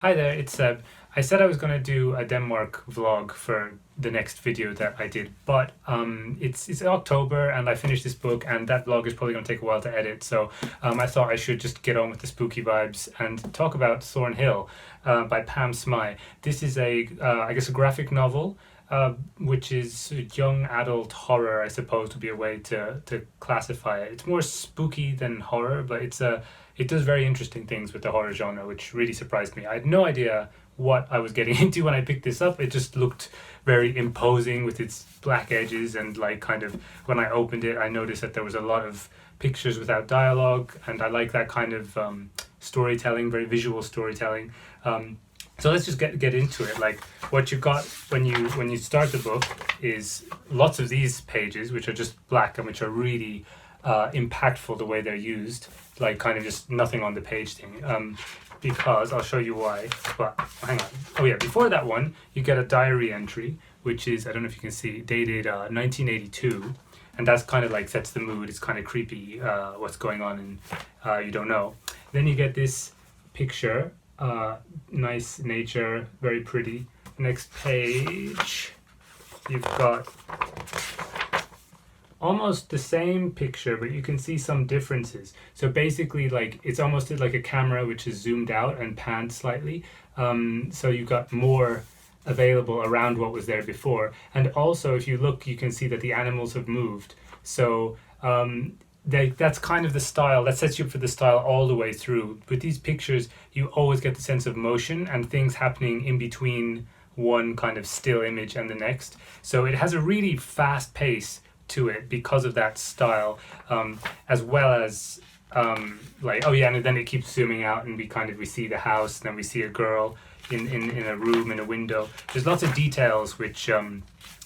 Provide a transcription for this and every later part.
Hi there, it's Seb. I said I was going to do a Denmark vlog for the next video that I did, but it's October and I finished this book, and that vlog is probably going to take a while to edit. So I thought I should just get on with the spooky vibes and talk about Thornhill by Pam Smy. This is I guess, a graphic novel, which is young adult horror, I suppose, would be a way to classify it. It's more spooky than horror, but it does very interesting things with the horror genre, which really surprised me. I had no idea what I was getting into when I picked this up. It just looked very imposing with its black edges, and like kind of when I opened it, I noticed that there was a lot of pictures without dialogue, and I like that kind of storytelling, very visual storytelling. So let's just get into it. Like, what you got when you start the book is lots of these pages, which are just black and which are really impactful the way they're used, like kind of just nothing on the page thing. Because I'll show you why. But hang on. Oh yeah, before that one, you get a diary entry, which is, I don't know if you can see, dated 1982, and that's kind of like sets the mood. It's kind of creepy, what's going on, and you don't know. Then you get this picture, nice nature, very pretty. Next page, you've got almost the same picture, but you can see some differences. So basically, like, it's almost like a camera which is zoomed out and panned slightly. So you've got more available around what was there before. And also, if you look, you can see that the animals have moved. So that's kind of the style that sets you up for the style all the way through. With these pictures, you always get the sense of motion and things happening in between one kind of still image and the next. So it has a really fast pace to it because of that style, as well as like, oh yeah, and then it keeps zooming out, and we see the house, and then we see a girl in a room, in a window. There's lots of details which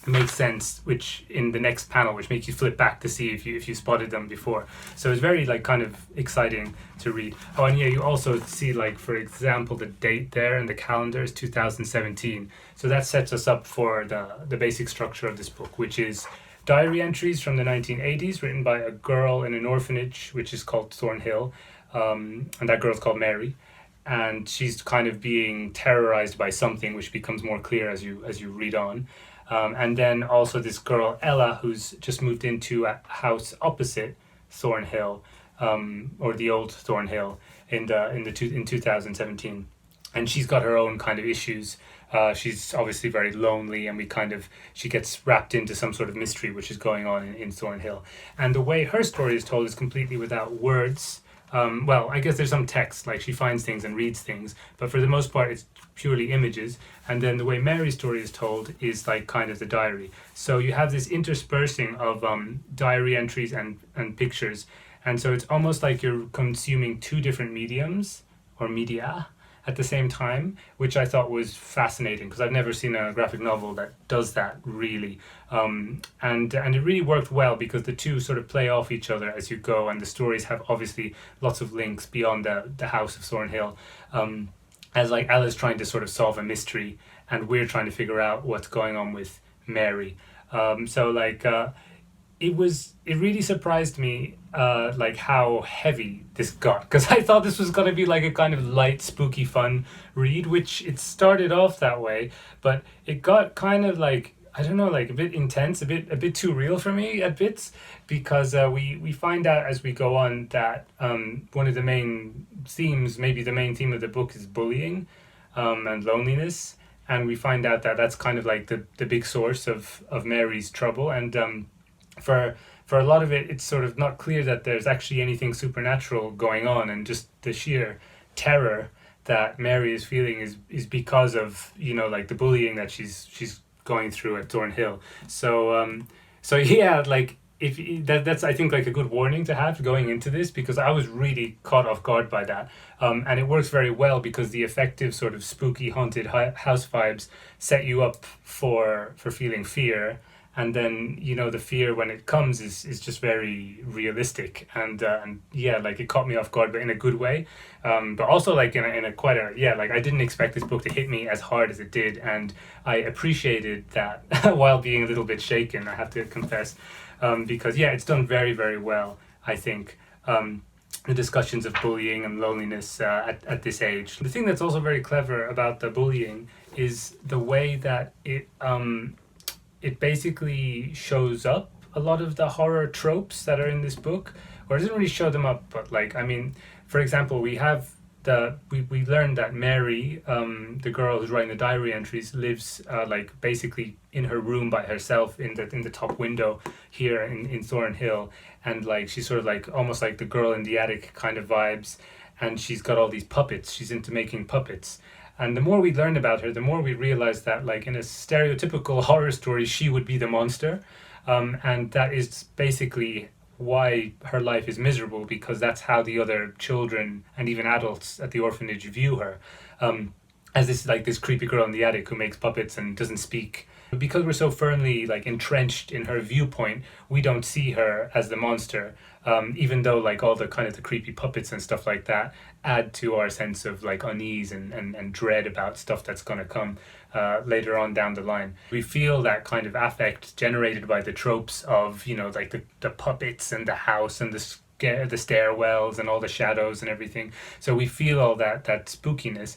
make sense, which in the next panel, which make you flip back to see if you spotted them before. So it's very, like, kind of exciting to read. Oh, and yeah, you also see, like, for example, the date there and the calendar is 2017. So that sets us up for the basic structure of this book, which is diary entries from the 1980s written by a girl in an orphanage which is called Thornhill, and that girl's called Mary, and she's kind of being terrorized by something, which becomes more clear as you read on. And then also this girl Ella, who's just moved into a house opposite Thornhill, or the old Thornhill, in 2017, and she's got her own kind of issues. She's obviously very lonely, and she gets wrapped into some sort of mystery which is going on in Thornhill. And the way her story is told is completely without words. Well, I guess there's some text, like she finds things and reads things, but for the most part it's purely images. And then the way Mary's story is told is like kind of the diary. So you have this interspersing of diary entries and pictures. And so it's almost like you're consuming two different mediums or media at the same time, which I thought was fascinating because I've never seen a graphic novel that does that really. And it really worked well because the two sort of play off each other as you go, and the stories have obviously lots of links beyond the house of Thornhill. As like Ella's trying to sort of solve a mystery, and we're trying to figure out what's going on with Mary. So like it really surprised me, like how heavy this got, because I thought this was going to be like a kind of light, spooky, fun read, which it started off that way, but it got kind of like, I don't know, like a bit intense, a bit too real for me at bits, because we find out as we go on that one of the main themes, maybe the main theme of the book, is bullying, and loneliness, and we find out that that's kind of like the big source of Mary's trouble. And for a lot of it, it's sort of not clear that there's actually anything supernatural going on, and just the sheer terror that Mary is feeling is because of, like, the bullying that she's going through at Thornhill. So yeah, like, if that's, I think, like a good warning to have going into this, because I was really caught off guard by that, and it works very well because the effective sort of spooky haunted house vibes set you up for feeling fear, and then the fear when it comes is just very realistic, and yeah, like, it caught me off guard, but in a good way, but also like in a quite a, yeah, like, I didn't expect this book to hit me as hard as it did, and I appreciated that while being a little bit shaken, I have to confess, because yeah, it's done very, very well, I think. the discussions of bullying and loneliness at this age. The thing that's also very clever about the bullying is the way that it basically shows up a lot of the horror tropes that are in this book, or it doesn't really show them up, but like, I mean, for example, we learned that Mary, the girl who's writing the diary entries, lives like basically in her room by herself in the top window here in Thornhill, and like she's sort of like almost like the girl in the attic kind of vibes, and she's got all these puppets. She's into making puppets. And the more we learn about her, the more we realize that, like in a stereotypical horror story, she would be the monster, and that is basically why her life is miserable, because that's how the other children and even adults at the orphanage view her, as this creepy girl in the attic who makes puppets and doesn't speak. Because we're so firmly like entrenched in her viewpoint, we don't see her as the monster, even though like all the kind of the creepy puppets and stuff like that add to our sense of like unease and dread about stuff that's going to come later on down the line. We feel that kind of affect generated by the tropes of, you know, like the puppets and the house and the stairwells and all the shadows and everything. So we feel all that spookiness,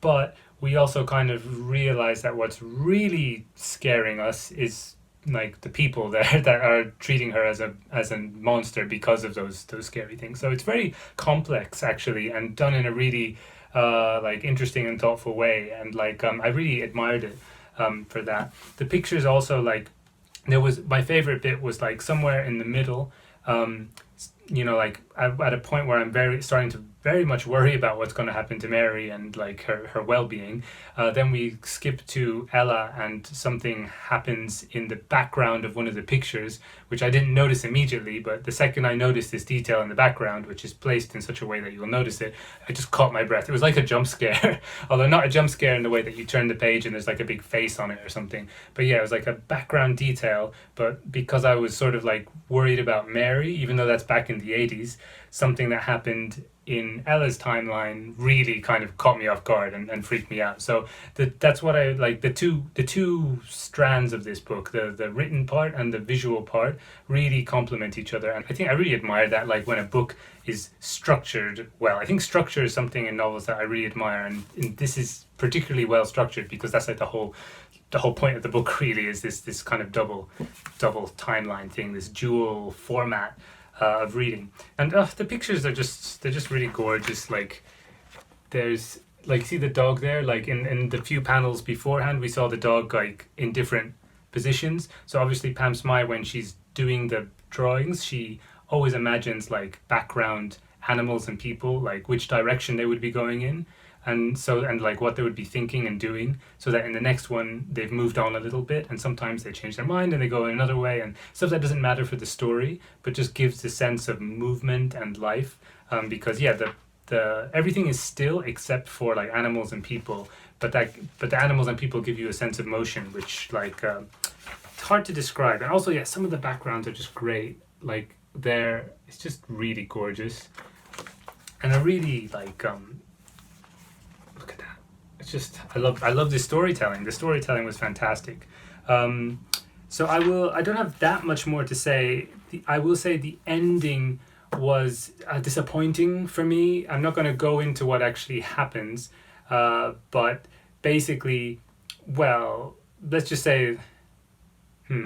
but we also kind of realize that what's really scaring us is like the people there that are treating her as a monster because of those scary things. So it's very complex actually, and done in a really like interesting and thoughtful way, and like I really admired it for that. The pictures also, like, there was, my favorite bit was like somewhere in the middle, you know, like at a point where I'm starting to very much worry about what's going to happen to Mary and like her well-being. Then we skip to Ella, and something happens in the background of one of the pictures, which I didn't notice immediately, but the second I noticed this detail in the background, which is placed in such a way that you'll notice it, I just caught my breath. It was like a jump scare, although not a jump scare in the way that you turn the page and there's like a big face on it or something. But yeah, it was like a background detail, but because I was sort of like worried about Mary, even though that's back in the 80s, something that happened in Ella's timeline really kind of caught me off guard and freaked me out. So that's what I like. The two strands of this book, the written part and the visual part, really complement each other. And I think I really admire that, like when a book is structured well. I think structure is something in novels that I really admire, and this is particularly well structured because that's like the whole point of the book really, is this kind of double timeline thing, this dual format of reading. And the pictures are they're just really gorgeous. Like there's like, see the dog there, like in the few panels beforehand we saw the dog like in different positions. So obviously Pam Smy, when she's doing the drawings, she always imagines like background animals and people, like which direction they would be going in, and like what they would be thinking and doing, so that in the next one they've moved on a little bit, and sometimes they change their mind and they go in another way, and stuff that doesn't matter for the story but just gives the sense of movement and life, because yeah, the everything is still except for like animals and people, but the animals and people give you a sense of motion, which like it's hard to describe. And also, yeah, some of the backgrounds are just great. Like it's just really gorgeous, and I really like look at that. It's just, I love the storytelling. The storytelling was fantastic. So I don't have that much more to say. I will say the ending was disappointing for me. I'm not going to go into what actually happens, but basically, well, let's just say,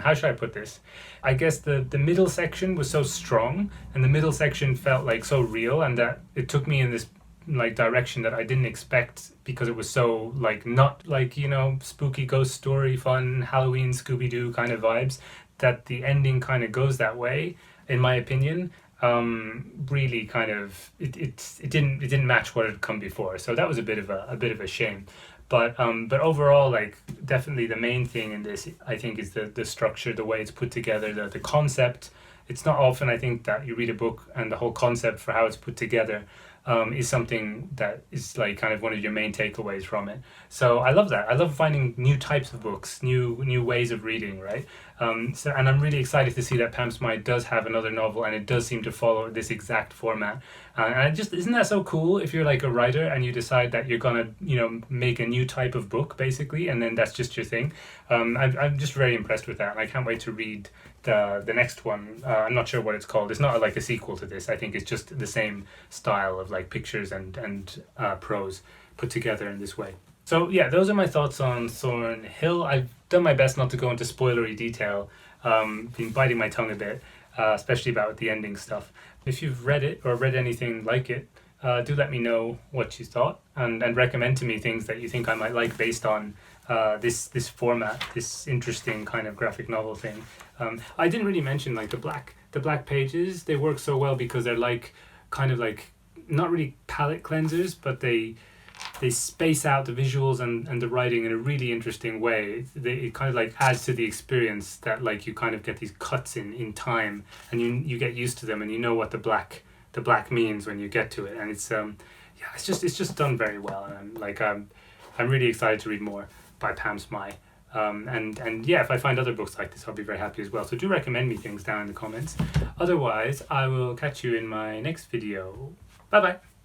how should I put this? I guess the middle section was so strong, and the middle section felt like so real, and that it took me in this like direction that I didn't expect, because it was so like not like, you know, spooky ghost story, fun Halloween Scooby-Doo kind of vibes, that the ending kind of goes that way, in my opinion. Really kind of it didn't match what had come before, so that was a bit of a shame. But overall, like, definitely the main thing in this, I think, is the structure, the way it's put together, the concept. It's not often, I think, that you read a book and the whole concept for how it's put together is something that is like kind of one of your main takeaways from it. So I love that. I love finding new types of books, new ways of reading, right? And I'm really excited to see that Pam Smy does have another novel, and it does seem to follow this exact format. And I just, isn't that so cool if you're like a writer and you decide that you're gonna, make a new type of book basically, and then that's just your thing. I'm just very impressed with that, and I can't wait to read the next one. I'm not sure what it's called. It's not like a sequel to this. I think it's just the same style of like pictures and prose put together in this way. So yeah, those are my thoughts on Thornhill. I've done my best not to go into spoilery detail. Been biting my tongue a bit, especially about the ending stuff. If you've read it or read anything like it, do let me know what you thought, and recommend to me things that you think I might like based on this format, this interesting kind of graphic novel thing. I didn't really mention like the black pages. They work so well because they're like kind of like not really palette cleansers, but they space out the visuals and the writing in a really interesting way. It kind of like adds to the experience that like you kind of get these cuts in time, and you get used to them, and you know what the black means when you get to it. And it's it's just done very well, and I'm really excited to read more by Pam Smy. And yeah, if I find other books like this, I'll be very happy as well. So do recommend me things down in the comments. Otherwise, I will catch you in my next video. Bye bye.